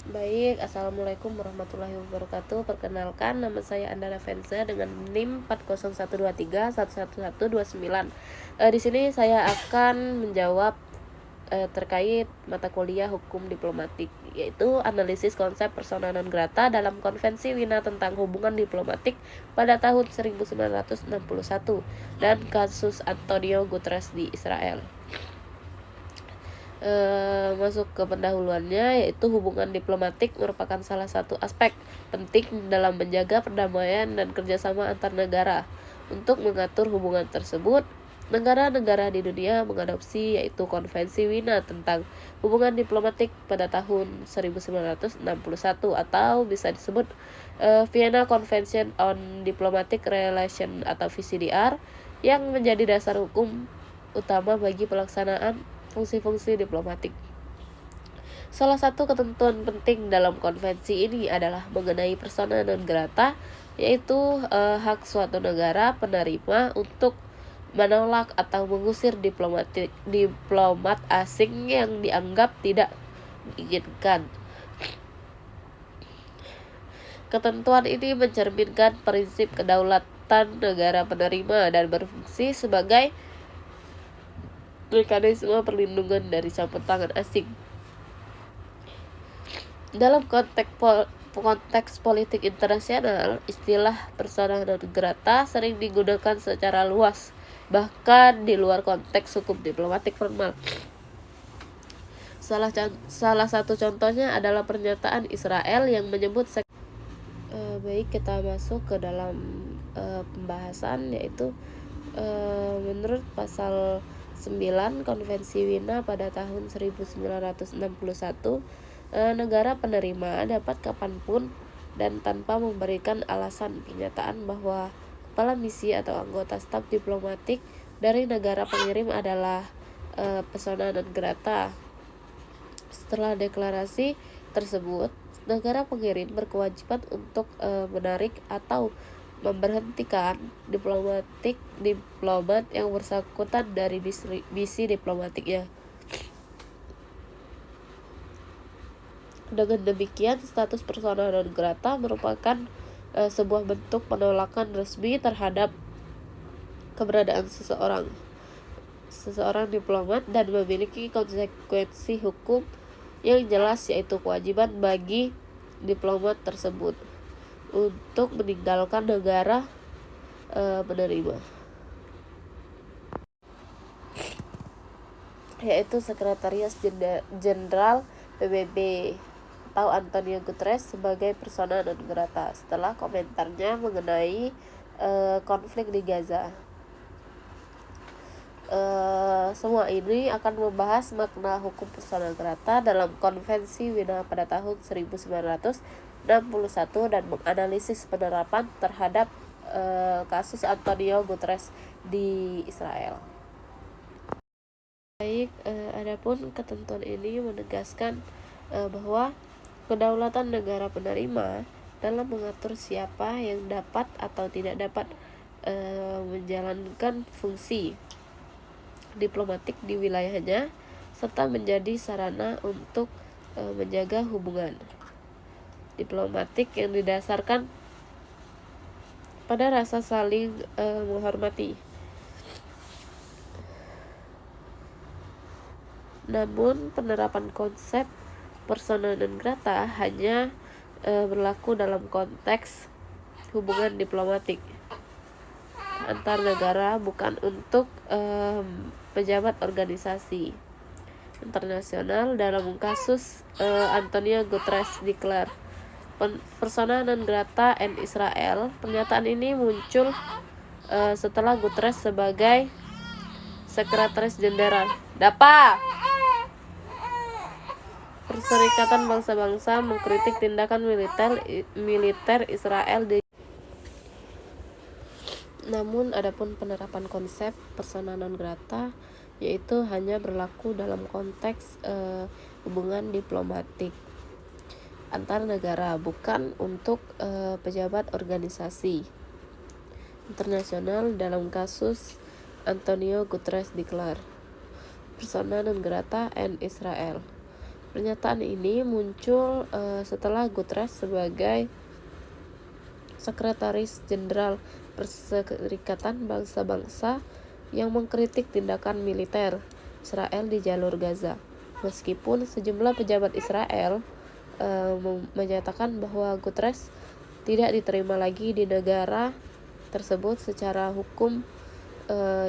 Baik, Assalamualaikum warahmatullahi wabarakatuh. Perkenalkan, nama saya Andara Venza dengan NIM 40123111129. Di sini saya akan menjawab terkait mata kuliah hukum diplomatik, yaitu analisis konsep persona non grata dalam Konvensi Wina tentang hubungan diplomatik pada tahun 1961 dan kasus Antonio Guterres di Israel. Masuk ke pendahuluannya, yaitu hubungan diplomatik merupakan salah satu aspek penting dalam menjaga perdamaian dan kerjasama antar negara. Untuk mengatur hubungan tersebut, negara-negara di dunia mengadopsi yaitu Konvensi Wina tentang hubungan diplomatik pada tahun 1961 atau bisa disebut Vienna Convention on Diplomatic Relations atau VCDR, yang menjadi dasar hukum utama bagi pelaksanaan fungsi-fungsi diplomatik. Salah satu ketentuan penting dalam konvensi ini adalah mengenai persona non grata, yaitu hak suatu negara penerima untuk menolak atau mengusir diplomat asing yang dianggap tidak diinginkan. Ketentuan ini mencerminkan prinsip kedaulatan negara penerima dan berfungsi sebagai mekanisme perlindungan dari campur tangan asing. Dalam konteks politik internasional, istilah persona non grata sering digunakan secara luas, bahkan di luar konteks hukum diplomatik formal. Salah satu contohnya adalah pernyataan Israel yang menyebut baik, kita masuk ke dalam pembahasan, yaitu menurut pasal 9 Konvensi Wina pada tahun 1961, negara penerima dapat kapanpun dan tanpa memberikan alasan kenyataan bahwa kepala misi atau anggota staf diplomatik dari negara pengirim adalah persona non grata. Setelah deklarasi tersebut, negara pengirim berkewajiban untuk menarik atau memberhentikan diplomat yang bersangkutan dari misi diplomatiknya. Dengan demikian, status persona non grata merupakan sebuah bentuk penolakan resmi terhadap keberadaan seseorang diplomat dan memiliki konsekuensi hukum yang jelas, yaitu kewajiban bagi diplomat tersebut untuk meninggalkan negara penerima, yaitu Sekretaris Jenderal PBB atau Antonio Guterres sebagai persona non grata setelah komentarnya mengenai konflik di Gaza. Semua ini akan membahas makna hukum persona grata dalam Konvensi Wina pada tahun 1961 dan menganalisis penerapan terhadap kasus Antonio Guterres di Israel. Baik, adapun ketentuan ini menegaskan bahwa kedaulatan negara penerima dalam mengatur siapa yang dapat atau tidak dapat menjalankan fungsi diplomatik di wilayahnya, serta menjadi sarana untuk menjaga hubungan diplomatik yang didasarkan pada rasa saling menghormati. Namun, penerapan konsep persona non grata hanya berlaku dalam konteks hubungan diplomatik antar negara, bukan untuk pejabat organisasi internasional. Dalam kasus Antonio Guterres declare persona non grata in Israel, pernyataan ini muncul setelah Guterres sebagai Sekretaris Jenderal Perserikatan Bangsa-Bangsa mengkritik tindakan militer Israel di. Namun, adapun penerapan konsep persona non grata yaitu hanya berlaku dalam konteks hubungan diplomatik antar negara, bukan untuk pejabat organisasi internasional. Dalam kasus Antonio Guterres declare persona non grata in Israel, Pernyataan ini muncul setelah Guterres sebagai Sekretaris Jenderal Perserikatan Bangsa-Bangsa yang mengkritik tindakan militer Israel di jalur Gaza. Meskipun sejumlah pejabat Israel menyatakan bahwa Guterres tidak diterima lagi di negara tersebut secara hukum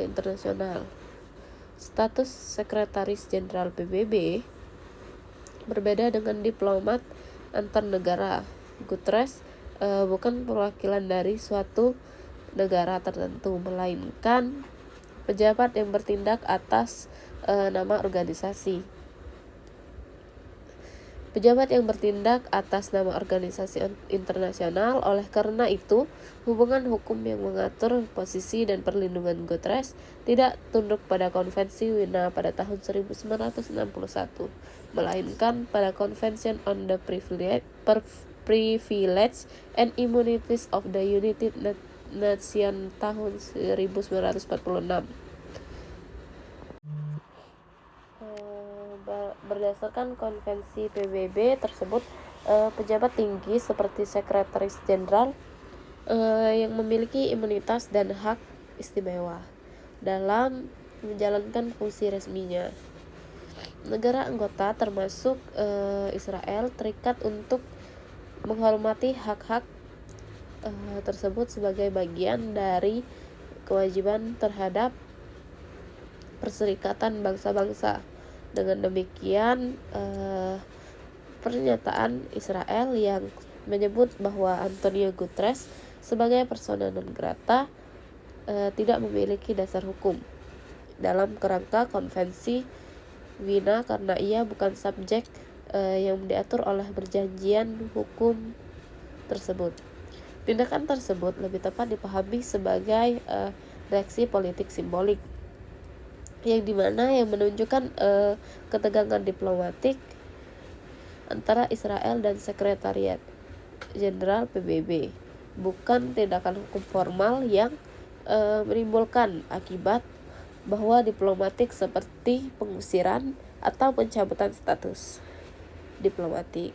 internasional. Status Sekretaris Jenderal PBB berbeda dengan diplomat antar negara. Guterres bukan perwakilan dari suatu negara tertentu, melainkan pejabat yang bertindak atas nama organisasi. Pejabat yang bertindak atas nama organisasi internasional. Oleh karena itu, hubungan hukum yang mengatur posisi dan perlindungan Guterres tidak tunduk pada Konvensi Wina pada tahun 1961, melainkan pada Convention on the Privilege and Immunities of the United Nations tahun 1946. Berdasarkan konvensi PBB tersebut, pejabat tinggi seperti Sekretaris Jenderal yang memiliki imunitas dan hak istimewa dalam menjalankan fungsi resminya. Negara anggota termasuk Israel terikat untuk menghormati hak-hak tersebut sebagai bagian dari kewajiban terhadap Perserikatan Bangsa-Bangsa. Dengan demikian, pernyataan Israel yang menyebut bahwa Antonio Guterres sebagai persona non grata tidak memiliki dasar hukum dalam kerangka konvensi Wina karena ia bukan subjek yang diatur oleh perjanjian hukum tersebut. Tindakan tersebut lebih tepat dipahami sebagai reaksi politik simbolik yang menunjukkan ketegangan diplomatik antara Israel dan Sekretariat Jenderal PBB, bukan tindakan hukum formal yang menimbulkan akibat bahwa diplomatik seperti pengusiran atau pencabutan status diplomatik.